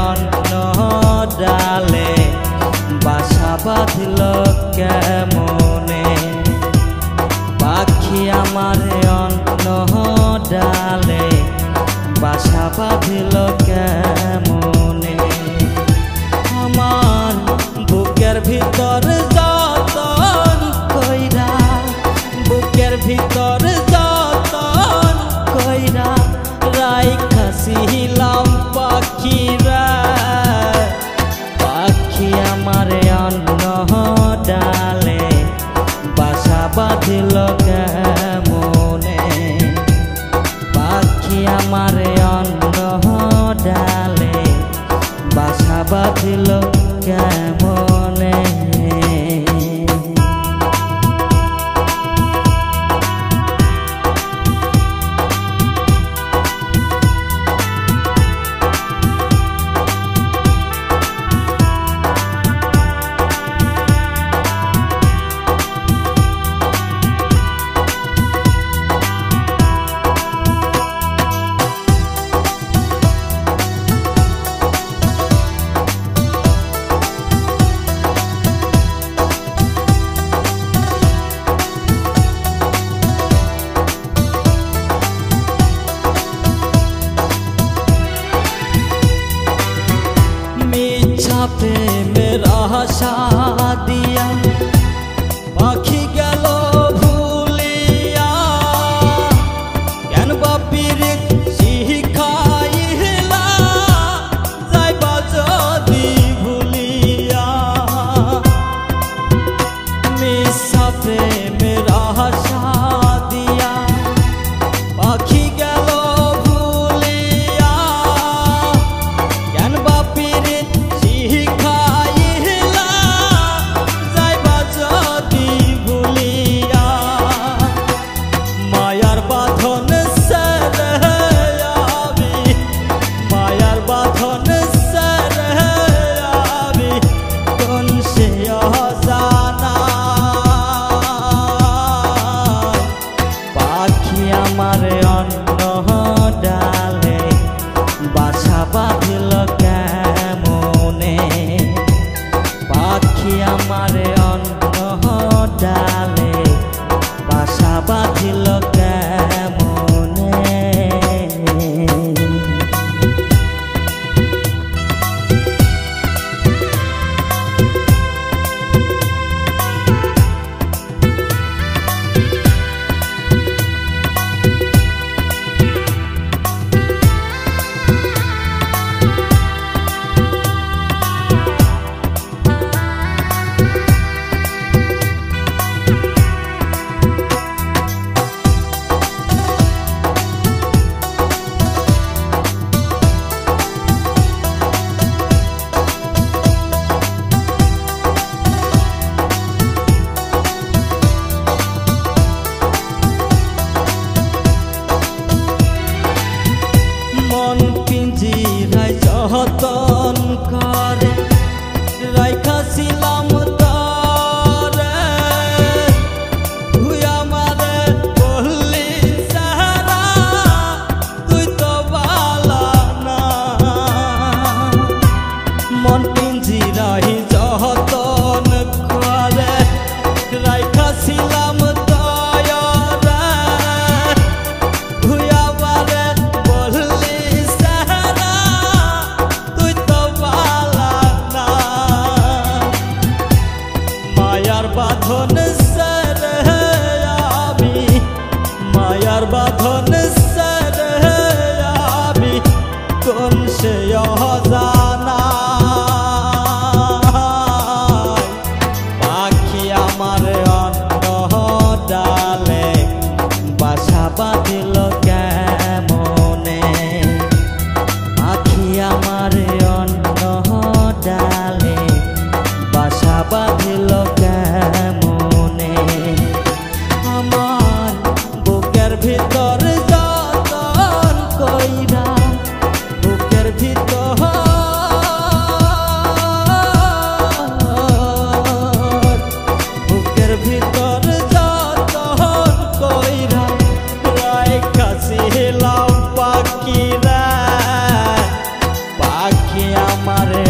অন্য ডালে বাসা বাঁধল কেমনে পাখি আমারে অন্য ডালে বাসা বাঁধল কেমনে আমার বুকের ভিতর যতন কইরা বুকের ভিতর যতন কইরা রাইখাছিলাম পাখিরা পাখি আমারে অন্য ডালে বাসা বাঁধিল কেমনে পাখি আমারে অন্য ডালে বাসা বাঁধিল কেমনে प्रेमेर आशा दिया पाखी गेल भूलिया केन बापिर शिखाइला जाइबा जदि भूलिया मिसा प्रेमेर आशा दिया पाखी गेल भूलिया केन बापिर আমারে অন্য ডালে বাসা বাঁধিল কেমনে পাখি আমারে অন্য ডালে বাসা বাঁধিল কেমনে যতন করে রাইখাছিলাম তরে তুই আমারে বললি সারা তুই তো বালা না মন পিঞ্জিরাই যতন করে রাইখাছিলাম বাঁধন সরে আমি মায়ার বাঁধন সরে আমি কোন সে অজানা পাখি আমার অন্য ডালে বাসা বাঁধিল কেমনে পাখি আমার অন্য ডালে বাসা বাঁধিল কেমনে আমার বুকের ভিতর যতন কইরা বুকের ভিতর আমারে